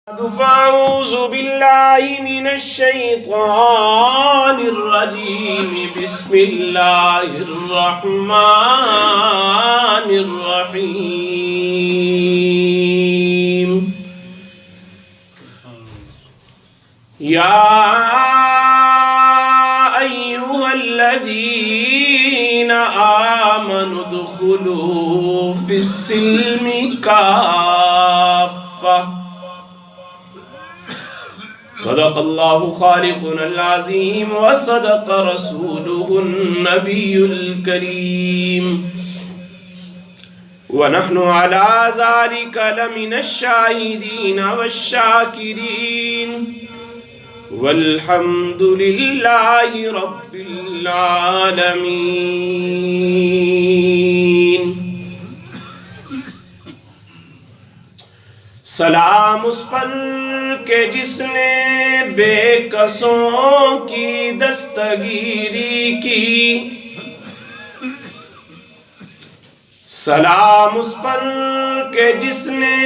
فأعوذ بالله من الشيطان الرجيم بسم الله الرحمن الرحيم يا أيها الذين آمنوا ادخلوا في السلم كافة صدق الله خالقنا العظيم وصدق رسوله النبي الكريم ونحن على ذلك لمن الشاهدين والشاكرين والحمد لله رب العالمين. سلام اس پر کہ جس نے بے کسوں کی دستگیری کی، سلام اس پر کہ جس نے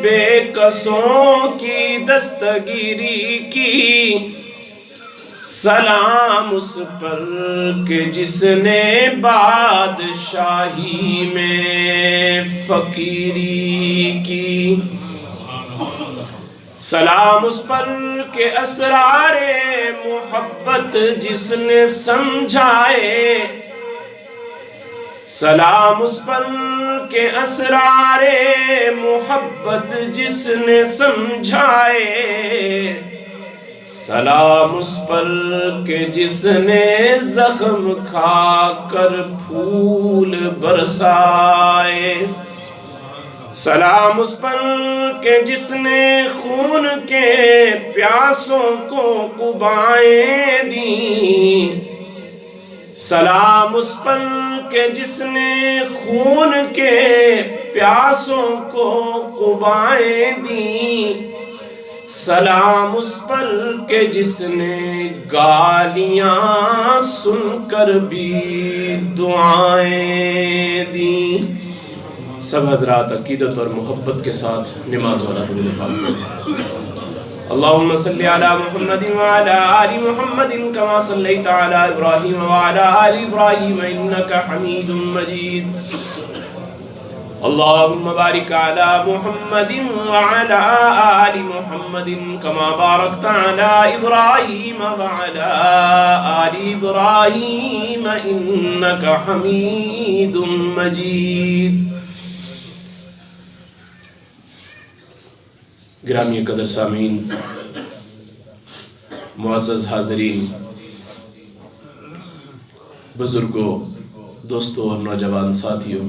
بے کسوں کی دستگیری کی، سلام اس پر کہ جس نے بادشاہی میں فقیری کی، سلام اس پر کہ اسرار محبت جس نے سمجھائے، سلام اس پر کہ اسرار محبت جس نے سمجھائے، سلام اس پر کہ جس نے زخم کھا کر پھول برسائے، سلام اس پر کہ جس نے خون کے پیاسوں کو قبائیں دیں، سلام اس پر کہ جس نے خون کے پیاسوں کو قبائیں دیں، سلام اس پر کہ جس نے گالیاں سن کر بھی دعائیں دیں. سب حضرات عقیدت اور محبت کے ساتھ نماز والا درود پاک پڑھیں. اللہم صلی علی محمد وعلی آل محمد کما صلیت علی ابراہیم وعلی آل ابراہیم انکا حمید مجید. اللہم بارک علی محمد وعلی آل محمد کما بارکت علی ابراہیم وعلی آل ابراہیم انکا حمید مجید. گرامی قدر سامعین، معزز حاضرین، بزرگوں، دوستوں اور نوجوان ساتھیوں،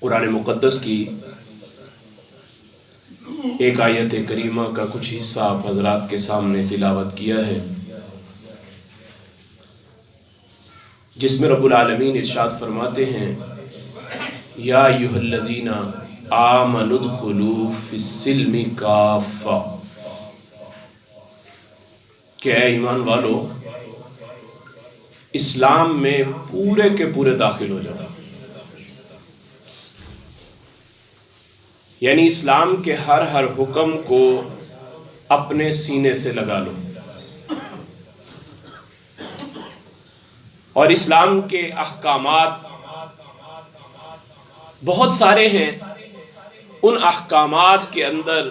قرآن مقدس کی ایک آیت کریمہ کا کچھ حصہ آپ حضرات کے سامنے تلاوت کیا ہے، جس میں رب العالمین ارشاد فرماتے ہیں یا ایھا الذین آمنوا ادخلوا فی السلم کافہ، کہ اے ایمان والو اسلام میں پورے کے پورے داخل ہو جاؤ، یعنی اسلام کے ہر حکم کو اپنے سینے سے لگا لو. اور اسلام کے احکامات بہت سارے ہیں، ان احکامات کے اندر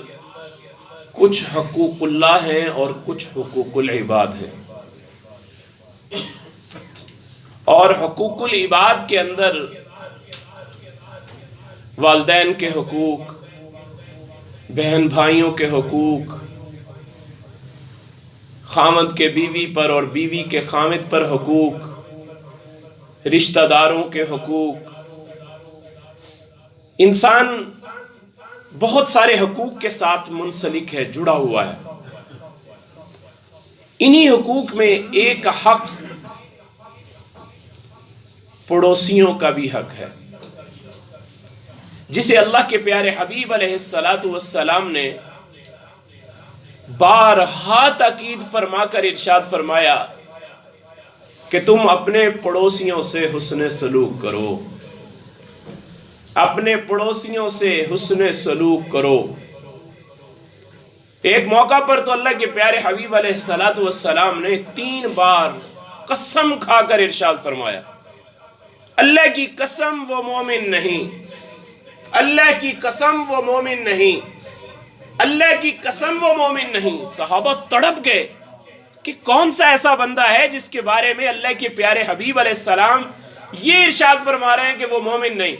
کچھ حقوق اللہ ہیں اور کچھ حقوق العباد ہیں، اور حقوق العباد کے اندر والدین کے حقوق، بہن بھائیوں کے حقوق، خامند کے بیوی پر اور بیوی کے خامد پر حقوق، رشتہ داروں کے حقوق، انسان بہت سارے حقوق کے ساتھ منسلک ہے، جڑا ہوا ہے. انہی حقوق میں ایک حق پڑوسیوں کا بھی حق ہے، جسے اللہ کے پیارے حبیب علیہ السلام نے بارہا تاکید فرما کر ارشاد فرمایا کہ تم اپنے پڑوسیوں سے حسن سلوک کرو. اپنے پڑوسیوں سے حسن سلوک کرو۔ ایک موقع پر تو اللہ کے پیارے حبیب علیہ السلام نے 3 بار قسم کھا کر ارشاد فرمایا، اللہ کی قسم وہ مومن نہیں، اللہ کی قسم وہ مومن نہیں، اللہ کی قسم وہ مومن نہیں۔ صحابہ تڑپ گئے کہ کون سا ایسا بندہ ہے جس کے بارے میں اللہ کے پیارے حبیب علیہ السلام یہ ارشاد فرما رہے ہیں کہ وہ مومن نہیں،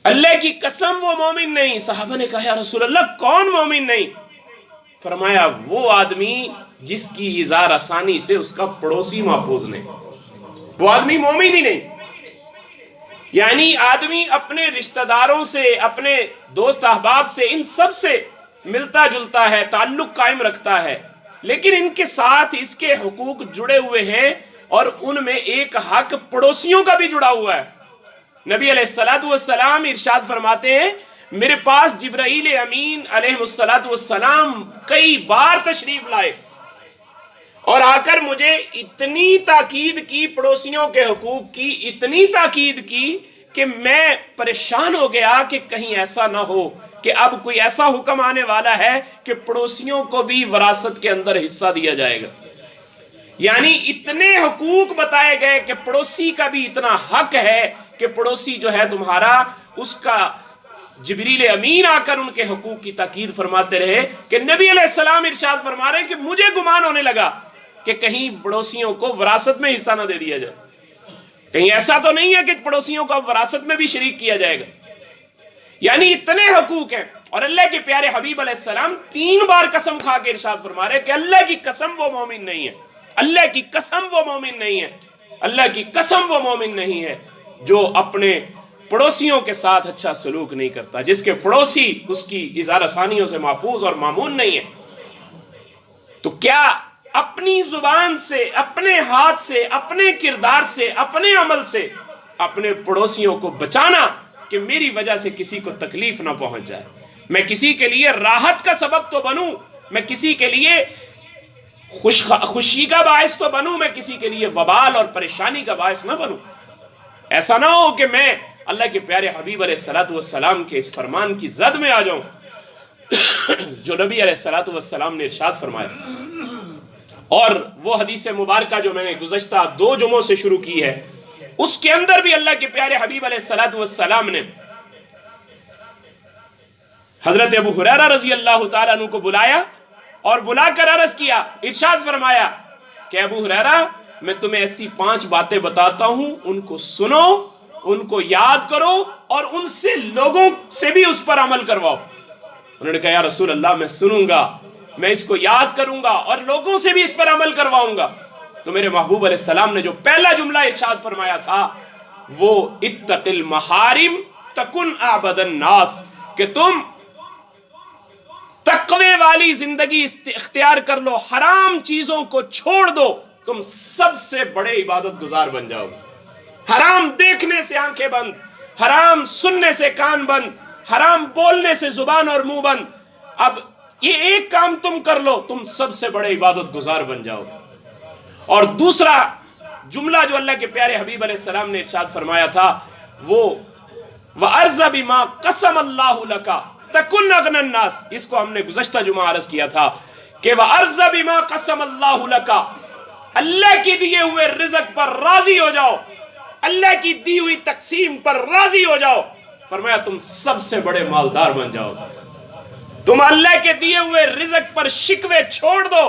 اللہ کی قسم وہ مومن نہیں۔ صحابہ نے کہا یا رسول اللہ کون مومن نہیں؟ فرمایا وہ آدمی جس کی اظہار آسانی سے اس کا پڑوسی محفوظ نہیں، وہ آدمی مومن ہی نہیں۔ یعنی آدمی اپنے رشتہ داروں سے، اپنے دوست احباب سے، ان سب سے ملتا جلتا ہے، تعلق قائم رکھتا ہے، لیکن ان کے ساتھ اس کے حقوق جڑے ہوئے ہیں، اور ان میں ایک حق پڑوسیوں کا بھی جڑا ہوا ہے۔ نبی علیہ السلام ارشاد فرماتے ہیں میرے پاس جبرائیل امین علیہ السلام کئی بار تشریف لائے اور آ کر مجھے اتنی تاکید کی، پڑوسیوں کے حقوق کی اتنی تاکید کی کہ میں پریشان ہو گیا کہ کہیں ایسا نہ ہو کہ اب کوئی ایسا حکم آنے والا ہے کہ پڑوسیوں کو بھی وراثت کے اندر حصہ دیا جائے گا۔ یعنی اتنے حقوق بتائے گئے کہ پڑوسی کا بھی اتنا حق ہے کہ پڑوسی جو ہے تمہارا، اس کا جبریل امین آ کر ان کے حقوق کی تاکید فرماتے رہے کہ نبی علیہ السلام ارشاد فرما رہے ہیں کہ مجھے گمان ہونے لگا کہ کہیں پڑوسیوں کو وراثت میں حصہ نہ دے دیا جائے، کہیں ایسا تو نہیں ہے کہ پڑوسیوں کو وراثت میں بھی شریک کیا جائے گا۔ یعنی اتنے حقوق ہیں، اور اللہ کے پیارے حبیب علیہ السلام 3 بار قسم کھا کے ارشاد فرما رہے ہیں کہ اللہ کی قسم وہ مومن نہیں ہے، اللہ کی قسم وہ مومن نہیں ہے، اللہ کی قسم وہ مومن نہیں ہے جو اپنے پڑوسیوں کے ساتھ اچھا سلوک نہیں کرتا، جس کے پڑوسی اس کی اظہار آسانیوں سے محفوظ اور مامون نہیں ہے۔ تو کیا اپنی زبان سے، اپنے ہاتھ سے، اپنے کردار سے، اپنے عمل سے اپنے پڑوسیوں کو بچانا کہ میری وجہ سے کسی کو تکلیف نہ پہنچ جائے، میں کسی کے لیے راحت کا سبب تو بنوں، میں کسی کے لیے خوشی کا باعث تو بنوں، میں کسی کے لیے وبال اور پریشانی کا باعث نہ بنوں۔ ایسا نہ ہو کہ میں اللہ کے پیارے حبیب علیہ السلام کے اس فرمان کی زد میں آ جاؤں جو نبی علیہ السلام نے ارشاد فرمایا۔ اور وہ حدیث مبارکہ جو میں نے گزشتہ 2 جمعوں سے شروع کی ہے، اس کے اندر بھی اللہ کے پیارے حبیب علیہ السلام نے حضرت ابو ہریرہ رضی اللہ تعالیٰ عنہ کو بلایا اور بلا کر عرض کیا، ارشاد فرمایا کہ ابو ہریرہ میں تمہیں ایسی 5 باتیں بتاتا ہوں، ان کو سنو، ان کو یاد کرو اور ان سے لوگوں سے بھی اس پر عمل کرواؤ۔ انہوں نے کہا یا رسول اللہ میں سنوں گا، میں اس کو یاد کروں گا اور لوگوں سے بھی اس پر عمل کرواؤں گا۔ تو میرے محبوب علیہ السلام نے جو پہلا جملہ ارشاد فرمایا تھا وہ اتق المحارم تکن اعبد الناس، کہ تم تقوی والی زندگی اختیار کر لو، حرام چیزوں کو چھوڑ دو، تم سب سے بڑے عبادت گزار بن جاؤ۔ حرام دیکھنے سے آنکھیں بند، حرام سننے سے کان بند، حرام بولنے سے زبان اور منہ بند، اب یہ ایک کام تم کر لو، تم سب سے بڑے عبادت گزار بن جاؤ۔ اور دوسرا جملہ جو اللہ کے پیارے حبیب علیہ السلام نے ارشاد فرمایا تھا وہ وَأَرْزَ بِمَا قَسَمَ اللَّهُ لَكَ تَكُنْ أَغْنَى النَّاسِ، اس کو ہم نے گزشتہ جمعہ عرض کیا تھا کہ وَأَرْزَ بِمَا قَسَمَ اللَّهُ لَكَ، اللہ کی دیے ہوئے رزق پر راضی ہو جاؤ، اللہ کی دی ہوئی تقسیم پر راضی ہو جاؤ۔ فرمایا تم سب سے بڑے مالدار بن جاؤ، تم اللہ کے دیے ہوئے رزق پر شکوے چھوڑ دو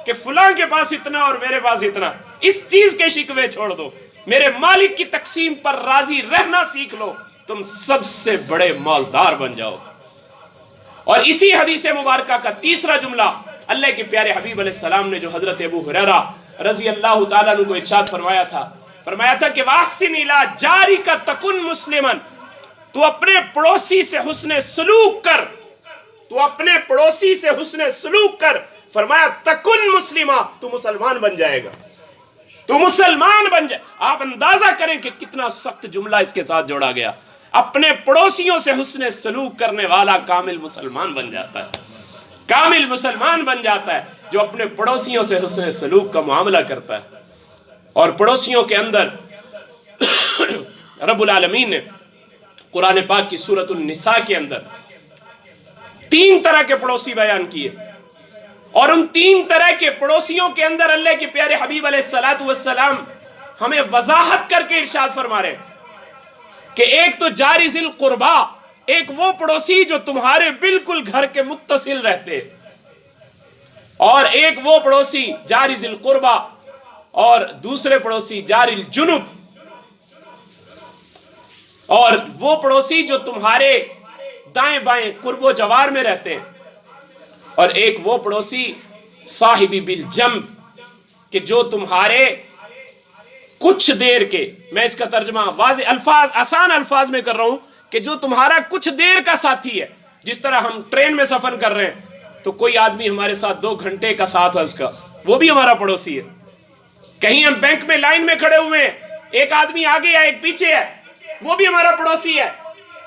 کہ فلاں کے پاس اتنا اور میرے پاس اتنا، اس چیز کے شکوے چھوڑ دو، میرے مالک کی تقسیم پر راضی رہنا سیکھ لو، تم سب سے بڑے مالدار بن جاؤ۔ اور اسی حدیث مبارکہ کا تیسرا جملہ اللہ کے پیارے حبیب علیہ السلام نے جو حضرت ابو ہریرہ رضی اللہ تعالیٰ عنہ کو ارشاد فرمایا تھا کہ وَأَحْسِنْ إِلَىٰ جَارِكَ تَكُنْ مُسْلِمًا، تو اپنے پڑوسی سے حسن سلوک کر، تو اپنے پڑوسی سے حسن سلوک کر، فرمایا تکن مسلمہ، تو مسلمان بن جائے گا، تو مسلمان بن جائے۔ آپ اندازہ کریں کہ کتنا سخت جملہ اس کے ساتھ جوڑا گیا۔ اپنے پڑوسیوں سے حسن سلوک کرنے والا کامل مسلمان بن جاتا ہے، کامل مسلمان بن جاتا ہے جو اپنے پڑوسیوں سے حسن سلوک کا معاملہ کرتا ہے۔ اور پڑوسیوں کے اندر رب العالمین نے قرآن پاک کی سورۃ النساء کے اندر 3 طرح کے پڑوسی بیان کیے، اور ان 3 طرح کے پڑوسیوں کے اندر اللہ کے پیارے حبیب علیہ الصلوۃ والسلام ہمیں وضاحت کر کے ارشاد فرما رہے ہیں کہ ایک تو جاری ذی القربا، ایک وہ پڑوسی جو تمہارے بالکل گھر کے متصل رہتے، اور ایک وہ پڑوسی جاری ذی القربا، اور دوسرے پڑوسی جاری الجنب، اور وہ پڑوسی جو تمہارے دائیں بائیں قرب و جوار میں رہتے ہیں، اور ایک وہ پڑوسی صاحبی بالجنب کہ جو تمہارے کچھ دیر کے، میں اس کا ترجمہ واضح الفاظ آسان الفاظ میں کر رہا ہوں، کہ جو تمہارا کچھ دیر کا ساتھی ہے. جس طرح ہم ٹرین میں سفر کر رہے ہیں تو کوئی آدمی ہمارے ساتھ 2 گھنٹے کا ساتھ ہے اس کا، وہ بھی ہمارا پڑوسی ہے. کہیں ہم بینک میں لائن میں کھڑے ہوئے ہیں، ایک آدمی آگے ہے ایک پیچھے ہے، وہ بھی ہمارا پڑوسی ہے.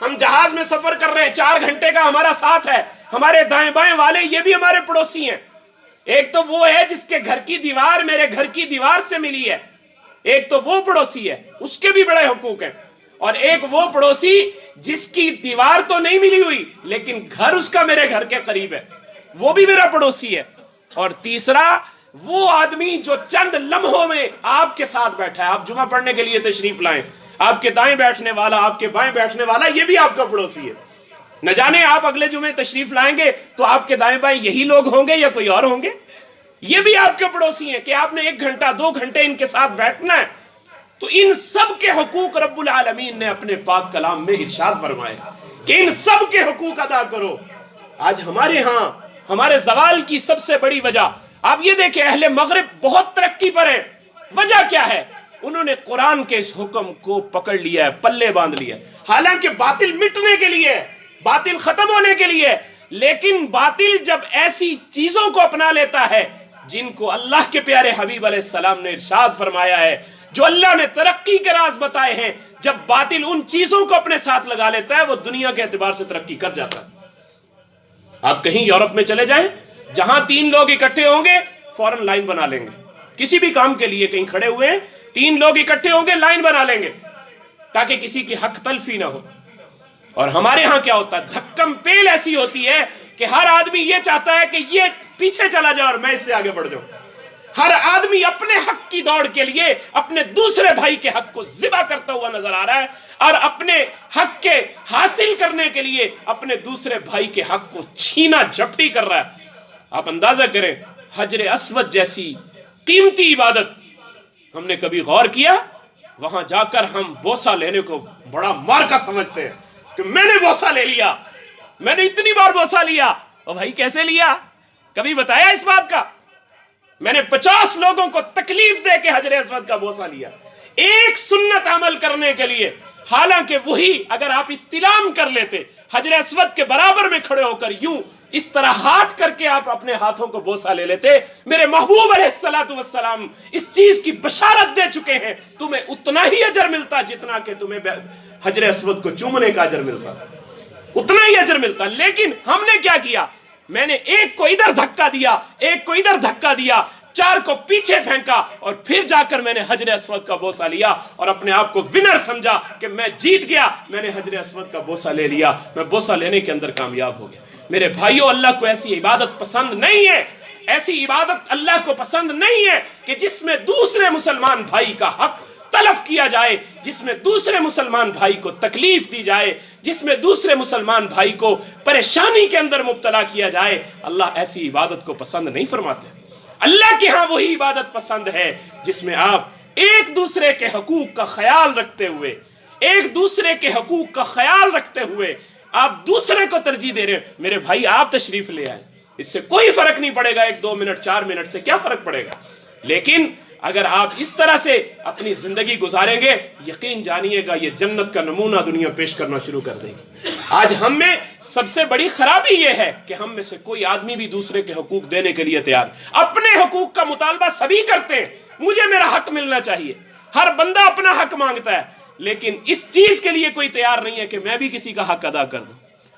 ہم جہاز میں سفر کر رہے ہیں، 4 گھنٹے کا ہمارا ساتھ ہے، ہمارے دائیں بائیں والے یہ بھی ہمارے پڑوسی ہیں. ایک تو وہ ہے جس کے گھر کی دیوار میرے گھر کی دیوار سے ملی ہے، ایک تو وہ پڑوسی ہے، اس کے بھی بڑے حقوق ہیں، اور ایک وہ پڑوسی جس کی دیوار تو نہیں ملی ہوئی لیکن گھر اس کا میرے گھر کے قریب ہے، وہ بھی میرا پڑوسی ہے. اور تیسرا وہ آدمی جو چند لمحوں میں آپ کے ساتھ بیٹھا ہے، آپ جمعہ پڑھنے کے لیے تشریف لائیں، آپ کے دائیں بیٹھنے والا، آپ کے بائیں بیٹھنے والا، یہ بھی آپ کا پڑوسی ہے. نہ جانے آپ اگلے جمعے تشریف لائیں گے تو آپ کے دائیں بائیں یہی لوگ ہوں گے یا کوئی اور ہوں گے، یہ بھی آپ کے پڑوسی ہیں کہ آپ نے 1 گھنٹہ 2 گھنٹے ان کے ساتھ بیٹھنا ہے. تو ان سب کے حقوق رب العالمین نے اپنے پاک کلام میں ارشاد فرمائے کہ ان سب کے حقوق ادا کرو. آج ہمارے ہاں ہمارے زوال کی سب سے بڑی وجہ، آپ یہ دیکھیں اہل مغرب بہت ترقی پر ہیں، وجہ کیا ہے؟ انہوں نے قرآن کے اس حکم کو پکڑ لیا ہے، پلے باندھ لیا ہے. حالانکہ باطل مٹنے کے لیے، باطل ختم ہونے کے لیے، لیکن باطل جب ایسی چیزوں کو اپنا لیتا ہے جن کو اللہ کے پیارے حبیب علیہ السلام نے ارشاد فرمایا ہے، جو اللہ نے ترقی کے راز بتائے ہیں، جب باطل ان چیزوں کو اپنے ساتھ لگا لیتا ہے وہ دنیا کے اعتبار سے ترقی کر جاتا ہے. آپ کہیں یورپ میں چلے جائیں، جہاں 3 لوگ اکٹھے ہوں گے فوراً لائن بنا لیں گے. کسی بھی کام کے لیے کہیں کھڑے ہوئے ہیں، 3 لوگ اکٹھے ہوں گے لائن بنا لیں گے تاکہ کسی کی حق تلفی نہ ہو. اور ہمارے ہاں کیا ہوتا ہے؟ دھکم پیل ایسی ہوتی ہے کہ ہر آدمی یہ چاہتا ہے کہ یہ پیچھے چلا جائے اور میں اس سے آگے بڑھ جاؤں. ہر آدمی اپنے حق کی دوڑ کے لیے اپنے دوسرے بھائی کے حق کو ذبح کرتا ہوا نظر آ رہا ہے، اور اپنے حق کے حاصل کرنے کے لیے اپنے دوسرے بھائی کے حق کو چھینا جھپٹی کر رہا ہے. آپ اندازہ کریں حجر اسود جیسی قیمتی عبادت، ہم نے کبھی غور کیا؟ وہاں جا کر ہم بوسہ لینے کو بڑا مارکا سمجھتے ہیں کہ میں نے بوسہ لے لیا، میں نے اتنی بار بوسہ لیا. اور بھائی کیسے لیا؟ کبھی بتایا اس بات کا؟ میں نے 50 لوگوں کو تکلیف دے کے حجر اسود کا بوسہ لیا ایک سنت عمل کرنے کے لیے. حالانکہ وہی اگر آپ استلام کر لیتے، حجر اسود کے برابر میں کھڑے ہو کر یوں اس طرح ہاتھ کر کے آپ اپنے ہاتھوں کو بوسہ لے لیتے. میرے محبوب علیہ الصلوۃ والسلام اس چیز کی بشارت دے چکے ہیں، تمہیں اتنا ہی اجر ملتا جتنا کہ تمہیں حجر اسود کو چومنے کا اجر ملتا، اتنا ہی اجر ملتا. لیکن ہم نے کیا کیا؟ میں نے ایک کو ادھر دھکا دیا، ایک کو ادھر دھکا دیا، 4 کو پیچھے پھینکا، اور پھر جا کر میں نے حجر اسود کا بوسہ لیا اور اپنے آپ کو ونر سمجھا کہ میں جیت گیا، میں نے حجر اسود کا بوسہ لے لیا، میں بوسہ لینے کے اندر کامیاب ہو گیا. میرے بھائیوں، اللہ کو ایسی عبادت پسند نہیں ہے، ایسی عبادت اللہ کو پسند نہیں ہے کہ جس میں دوسرے مسلمان بھائی کا حق تلف کیا جائے، جس میں دوسرے مسلمان بھائی کو تکلیف دی جائے، جس میں دوسرے مسلمان بھائی کو پریشانی کے اندر مبتلا کیا جائے. اللہ ایسی عبادت کو پسند نہیں فرماتے. اللہ کے ہاں وہی عبادت پسند ہے جس میں آپ ایک دوسرے کے حقوق کا خیال رکھتے ہوئے، ایک دوسرے کے حقوق کا خیال رکھتے ہوئے آپ دوسرے کو ترجیح دے رہے ہیں. میرے بھائی آپ تشریف لے آئے، اس سے کوئی فرق نہیں پڑے گا، 1 2 منٹ 4 منٹ سے کیا فرق پڑے گا. لیکن اگر آپ اس طرح سے اپنی زندگی گزاریں گے، یقین جانیے گا یہ جنت کا نمونہ دنیا پیش کرنا شروع کر دے گی. آج ہم میں سب سے بڑی خرابی یہ ہے کہ ہم میں سے کوئی آدمی بھی دوسرے کے حقوق دینے کے لیے تیار. اپنے حقوق کا مطالبہ سبھی کرتے ہیں، مجھے میرا حق ملنا چاہیے، ہر بندہ اپنا حق مانگتا ہے، لیکن اس چیز کے لیے کوئی تیار نہیں ہے کہ میں بھی کسی کا حق ادا کر دوں،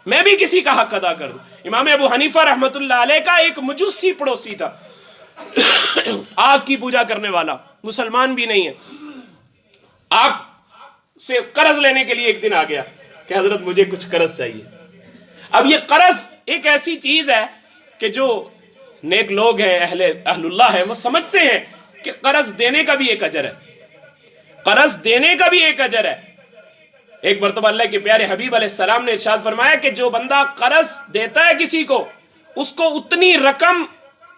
میں بھی کسی کا حق ادا کر دوں. امام ابو حنیفہ رحمۃ اللہ علیہ کا ایک مجوسی پڑوسی تھا، آگ کی پوجا کرنے والا، مسلمان بھی نہیں ہے. آپ سے قرض لینے کے لیے ایک دن آ گیا کہ حضرت مجھے کچھ قرض چاہیے. اب یہ قرض ایک ایسی چیز ہے کہ جو نیک لوگ ہیں، اہل اللہ ہے، وہ سمجھتے ہیں کہ قرض دینے کا بھی ایک اجر ہے، قرض دینے کا بھی ایک اجر ہے. ایک مرتبہ اللہ کے پیارے حبیب علیہ السلام نے ارشاد فرمایا کہ جو بندہ قرض دیتا ہے کسی کو، اس کو اتنی رقم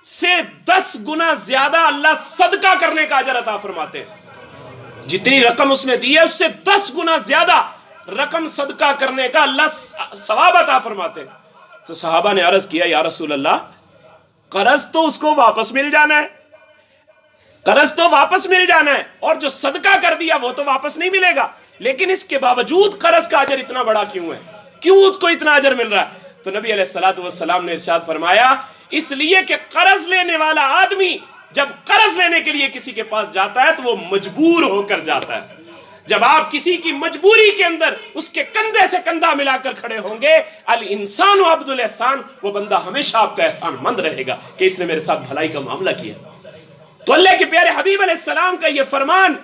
سے 10 گنا زیادہ اللہ صدقہ کرنے کا اجر عطا فرماتے ہیں. جتنی رقم اس نے دی ہے اس سے 10 گنا زیادہ رقم صدقہ کرنے کا اللہ ثواب عطا فرماتے ہیں. تو صحابہ نے عرض کیا یا رسول اللہ، قرض تو اس کو واپس مل جانا ہے، قرض تو واپس مل جانا ہے، اور جو صدقہ کر دیا وہ تو واپس نہیں ملے گا، لیکن اس کے باوجود قرض کا اجر اتنا بڑا کیوں ہے، کیوں اس کو اتنا اجر مل رہا ہے؟ تو نبی علیہ السلام نے ارشاد فرمایا اس لیے کہ قرض لینے والا آدمی جب قرض لینے کے لیے کسی کے پاس جاتا ہے تو وہ مجبور ہو کر جاتا ہے. جب آپ کسی کی مجبوری کے اندر اس کے کندھے سے کندھا ملا کر کھڑے ہوں گے، الانسان عبد الاحسان، وہ بندہ ہمیشہ آپ کا احسان مند رہے گا کہ اس نے میرے ساتھ بھلائی کا معاملہ کیا. تو اللہ کے پیارے حبیب علیہ السلام کا یہ فرمان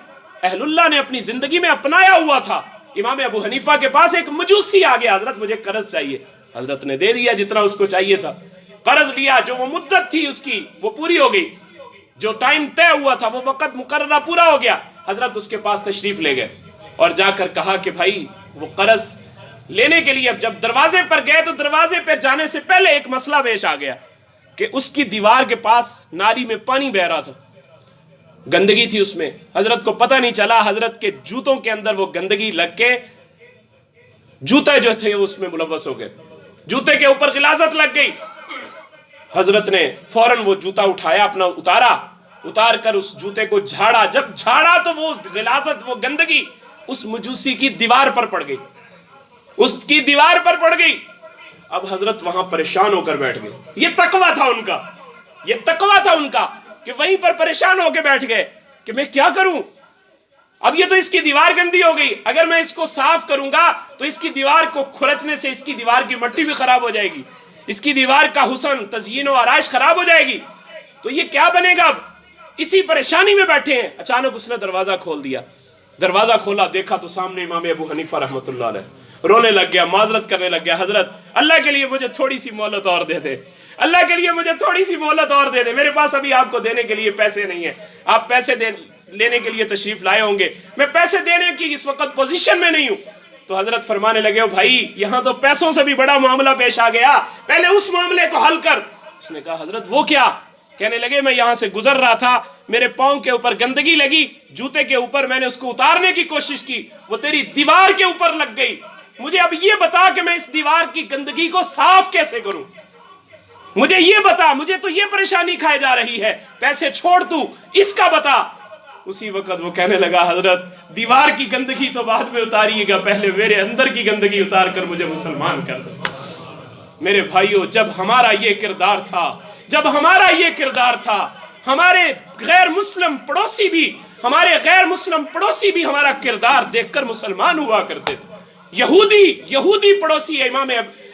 اہل اللہ نے اپنی زندگی میں اپنایا ہوا تھا. امام ابو حنیفہ کے پاس ایک مجوسی آ گیا، حضرت مجھے قرض چاہیے. حضرت نے دے دیا جتنا اس کو چاہیے تھا، قرض لیا، جو وہ مدت تھی اس کی وہ پوری ہو گئی، جو ٹائم طے ہوا تھا وہ وقت مقررہ پورا ہو گیا. حضرت اس کے پاس تشریف لے گئے اور جا کر کہا کہ بھائی وہ قرض لینے کے لیے اب جب دروازے پر گئے تو دروازے پر جانے سے پہلے ایک مسئلہ پیش آ گیا کہ اس کی دیوار کے پاس نالی میں پانی بہ رہا تھا، گندگی تھی اس میں. حضرت کو پتہ نہیں چلا، حضرت کے جوتوں کے اندر وہ گندگی لگ کے جوتے جو تھے اس میں ملوث ہو گئے، جوتے کے اوپر غلاظت لگ گئی. حضرت نے فوراً وہ جوتا اٹھایا، اپنا اتار کر اس جوتے کو جھاڑا. جب جھاڑا تو وہ غلاظت، وہ گندگی اس مجوسی کی دیوار پر پڑ گئی، اس کی دیوار پر پڑ گئی. اب حضرت وہاں پریشان ہو کر بیٹھ گئے. یہ تقویٰ تھا ان کا، یہ تقویٰ تھا ان کا کہ وہیں پر پریشان ہو کے بیٹھ گئے کہ میں کیا کروں. اب یہ تو اس کی دیوار گندی ہو گئی، اگر میں اس کو صاف کروں گا تو اس کی دیوار کو کھرچنے سے اس کی دیوار کی مٹی بھی خراب ہو جائے گی، اس کی دیوار کا حسن، تزیین و آرائش خراب ہو جائے گی. تو یہ کیا بنے گا؟ اب اسی پریشانی میں بیٹھے ہیں. اچانک اس نے دروازہ کھول دیا. دروازہ کھولا، دیکھا تو سامنے امام ابو حنیفہ رحمۃ اللہ علیہ. رونے لگ گیا، معذرت کرنے لگ گیا، حضرت اللہ کے لیے مجھے تھوڑی سی مہلت اور دے دے، اللہ کے لیے مجھے تھوڑی سی مہلت اور دے دے، میرے پاس ابھی آپ کو دینے کے لیے پیسے نہیں ہیں. آپ پیسے لینے کے لیے تشریف لائے ہوں گے، میں پیسے دینے کی اس وقت پوزیشن میں نہیں ہوں. تو حضرت فرمانے لگے بھائی یہاں تو پیسوں سے بھی بڑا معاملہ پیش آ گیا، پہلے اس معاملے کو حل کر. اس نے کہا حضرت وہ کیا؟ کہنے لگے میں یہاں سے گزر رہا تھا، میرے پاؤں کے اوپر گندگی لگی، جوتے کے اوپر میں نے اس کو اتارنے کی کوشش کی، وہ تیری دیوار کے اوپر لگ گئی. مجھے اب یہ بتا کہ میں اس دیوار کی گندگی کو صاف کیسے کروں، مجھے یہ بتا، مجھے تو یہ پریشانی کھائے جا رہی ہے، پیسے چھوڑ تو اس کا بتا. اسی وقت وہ کہنے لگا حضرت دیوار کی گندگی تو بعد میں اتاریے گا، پہلے میرے اندر کی گندگی اتار کر مجھے مسلمان کر دو. میرے بھائیوں، جب ہمارا یہ کردار تھا، ہمارے غیر مسلم پڑوسی بھی ہمارا کردار دیکھ کر مسلمان ہوا کرتے تھے. یہودی پڑوسی امام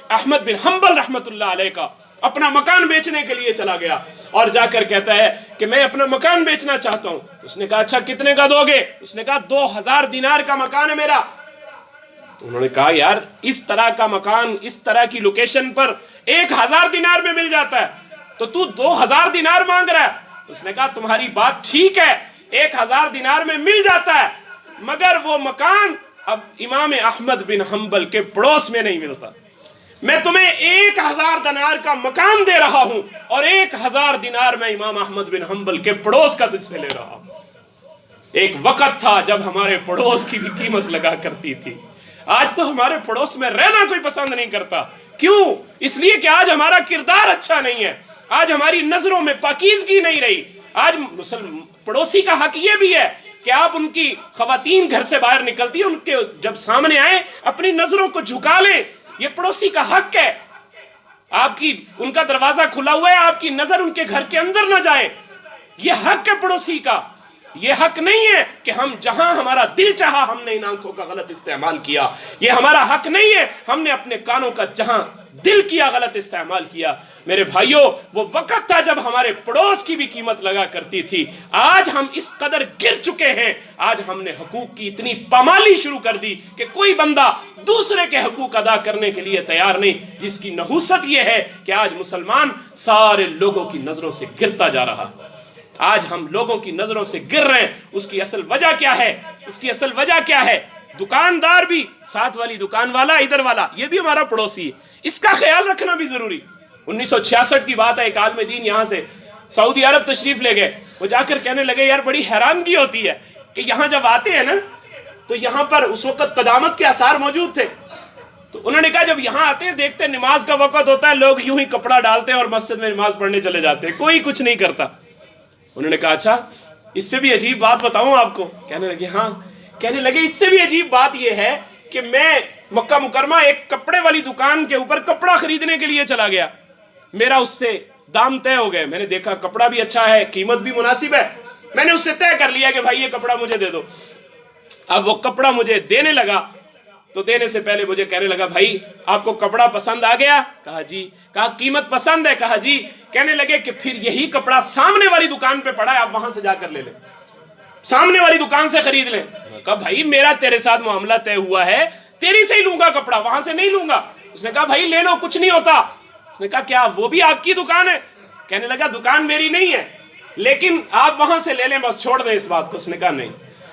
احمد بن حنبل رحمت اللہ علیہ کا اپنا مکان بیچنے کے لیے چلا گیا اور جا کر کہتا ہے کہ میں اپنا مکان بیچنا چاہتا ہوں. اس نے کہا اچھا کتنے کا دو گے؟ اس نے کہا 2000 دینار کا مکان ہے میرا. انہوں نے کہا یار اس طرح کا مکان اس طرح کی لوکیشن پر 1000 دینار میں مل جاتا ہے، تو 2000 دینار مانگ رہا ہے. اس نے کہا تمہاری بات ٹھیک ہے، 1000 دینار میں مل جاتا ہے، مگر وہ مکان اب امام احمد بن حنبل کے پڑوس میں نہیں ملتا. میں تمہیں 1000 دینار کا مکان دے رہا ہوں اور 1000 دینار میں امام احمد بن حنبل کے پڑوس کا تجھ سے لے رہا ہوں. ایک وقت تھا جب ہمارے پڑوس کی بھی قیمت لگا کرتی تھی. آج تو ہمارے پڑوس میں رہنا کوئی پسند نہیں کرتا. کیوں؟ اس لیے کہ آج ہمارا کردار اچھا نہیں ہے، آج ہماری نظروں میں پاکیزگی نہیں رہی. آج پڑوسی کا حق یہ بھی ہے کہ آپ ان کی خواتین گھر سے باہر نکلتی ہیں، ان کے جب سامنے آئیں اپنی نظروں کو جھکا لیں. یہ پڑوسی کا حق ہے. ان کا دروازہ کھلا ہوا ہے، آپ کی نظر ان کے گھر کے اندر نہ جائے، یہ حق ہے پڑوسی کا. یہ حق نہیں ہے کہ ہم جہاں ہمارا دل چاہا ہم نے ان آنکھوں کا غلط استعمال کیا. یہ ہمارا حق نہیں ہے ہم نے اپنے کانوں کا جہاں دل کیا غلط استعمال کیا. میرے بھائیوں وہ وقت تھا جب ہمارے پڑوس کی بھی قیمت لگا کرتی تھی. آج ہم اس قدر گر چکے ہیں. آج ہم نے حقوق کی اتنی پامالی شروع کر دی کہ کوئی بندہ دوسرے کے حقوق ادا کرنے کے لیے تیار نہیں, جس کی نحوست یہ ہے کہ آج مسلمان سارے لوگوں کی نظروں سے گرتا جا رہا. آج ہم لوگوں کی نظروں سے گر رہے ہیں. اس کی اصل وجہ کیا ہے؟ اس کی اصل وجہ کیا ہے؟ دکاندار بھی, ساتھ والی دکان والا, ادھر والا, یہ بھی ہمارا پڑوسی ہے. اس کا خیال رکھنا بھی ضروری. 1966 کی بات ہے, ایک عالم دین یہاں سے سعودی عرب تشریف لے گئے. وہ جا کر کہنے لگے یار بڑی حیرانگی ہوتی ہے کہ یہاں جب آتے ہیں نا تو یہاں پر اس وقت قدامت کے آثار موجود تھے. تو انہوں نے کہا جب یہاں آتے ہیں دیکھتے ہیں نماز کا وقت ہوتا ہے, لوگ یوں ہی کپڑا ڈالتے ہیں اور مسجد میں نماز پڑھنے چلے جاتے ہیں, کوئی کچھ نہیں کرتا. انہوں نے کہا اچھا اس سے بھی عجیب بات بتاؤں آپ کو؟ کہنے لگے ہاں. کہنے لگے اس سے بھی عجیب بات یہ ہے کہ میں مکہ مکرمہ ایک کپڑے والی دکان کے اوپر کپڑا خریدنے کے لیے چلا گیا. میرا اس سے دام طے ہو گئے. میں نے دیکھا کپڑا بھی اچھا ہے, قیمت بھی مناسب ہے. میں نے اس سے طے کر لیا کہ بھائی یہ کپڑا مجھے دے دو. اب وہ کپڑا مجھے دینے لگا تو دینے سے پہلے مجھے کہنے لگا بھائی آپ کو کپڑا پسند آ گیا؟ کہا جی. کہا قیمت پسند ہے؟ کہا جی. کہنے لگے کہ پھر یہی کپڑا سامنے والی دکان پہ پڑا ہے, آپ وہاں سے جا کر لے لیں, سامنے والی دکان سے خرید لیں. کہا بھائی میرا تیرے ساتھ معاملہ طے ہوا ہے, تیری سے ہی لوں گا کپڑا, وہاں سے نہیں لوں گا. اس نے کہا بھائی لے لو کچھ نہیں ہوتا. اس نے کہا کیا وہ بھی آپ کی دکان ہے؟ کہنے لگا دکان میری نہیں ہے لیکن آپ وہاں سے لے لیں, بس چھوڑ دیں اس بات کو. اس نے کہا نہیں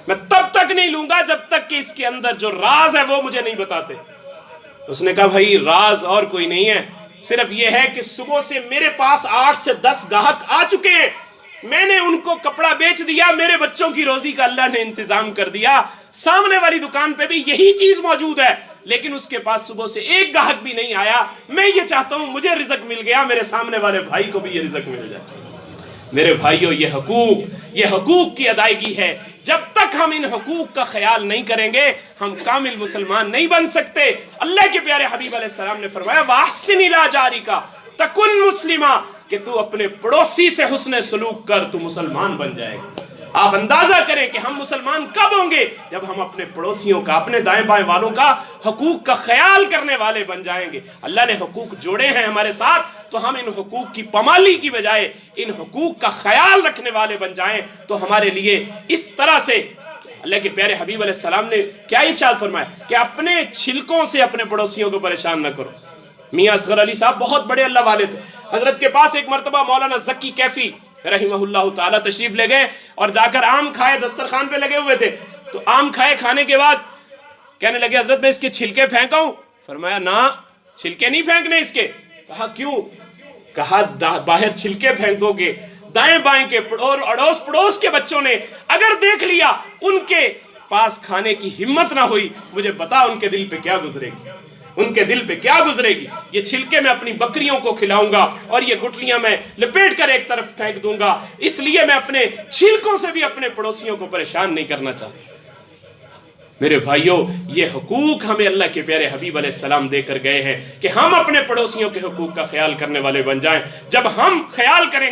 میں تب تک نہیں لوں گا جب تک کہ اس کے اندر جو راز ہے وہ مجھے نہیں بتاتے. اس نے کہا بھائی راز اور کوئی نہیں ہے, صرف یہ ہے کہ صبح سے میرے پاس 8 سے 10 گاہک آ چکے ہیں, میں نے ان کو کپڑا بیچ دیا, میرے بچوں کی روزی کا اللہ نے انتظام کر دیا. سامنے والی دکان پہ بھی یہی چیز موجود ہے لیکن اس کے پاس صبح سے ایک گاہک بھی نہیں آیا. میں یہ چاہتا ہوں مجھے رزق مل گیا, میرے سامنے والے بھائی کو بھی یہ رزق مل جائے. میرے بھائیوں یہ حقوق کی ادائیگی ہے. جب تک ہم ان حقوق کا خیال نہیں کریں گے ہم کامل مسلمان نہیں بن سکتے. اللہ کے پیارے حبیب علیہ السلام نے فرمایا وَأَحْسِنْ إِلَىٰ جَارِكَ تَكُنْ مُسْلِمًا, کہ تو اپنے پڑوسی سے حسن سلوک کر, تو مسلمان بن جائے گا. آپ اندازہ کریں کہ ہم مسلمان کب ہوں گے؟ جب ہم اپنے پڑوسیوں کا, اپنے دائیں بائیں والوں کا حقوق کا خیال کرنے والے بن جائیں گے. اللہ نے حقوق جوڑے ہیں ہمارے ساتھ تو ہم ان حقوق کی پامالی کی بجائے ان حقوق کا خیال رکھنے والے بن جائیں تو ہمارے لیے اس طرح سے. اللہ کے پیارے حبیب علیہ السلام نے کیا ارشاد فرمایا کہ اپنے چھلکوں سے اپنے پڑوسیوں کو پریشان نہ کرو. میاں اصغر علی صاحب بہت بڑے اللہ والے تھے. حضرت کے پاس ایک مرتبہ مولانا زکی کیفی رحمہ اللہ تعالیٰ تشریف لے گئے اور جا کر آم کھائے, دسترخوان پہ لگے ہوئے تھے. تو آم کھائے, کھانے کے بعد کہنے لگے حضرت میں اس کے چھلکے پھینکاؤں؟ فرمایا نہ چھلکے نہیں پھینکنے اس کے. کہا کیوں؟ کہا باہر چھلکے پھینکو گے, دائیں بائیں کے اڑوس پڑوس کے بچوں نے اگر دیکھ لیا, ان کے پاس کھانے کی ہمت نہ ہوئی, مجھے بتا ان کے دل پہ کیا گزرے گی, ان کے دل پہ کیا گزرے گی. یہ چھلکے میں اپنی بکریوں کو کھلاؤں گا اور یہ گٹلیاں میں لپیٹ کر ایک طرف پھینک دوں گا, اس لیے میں اپنے چھلکوں سے بھی اپنے پڑوسیوں کو پریشان نہیں کرنا چاہتا. میرے بھائیوں یہ حقوق ہمیں اللہ کے پیارے حبیب علیہ السلام دے کر گئے ہیں کہ ہم اپنے پڑوسیوں کے حقوق کا خیال کرنے والے بن جائیں. جب ہم خیال کریں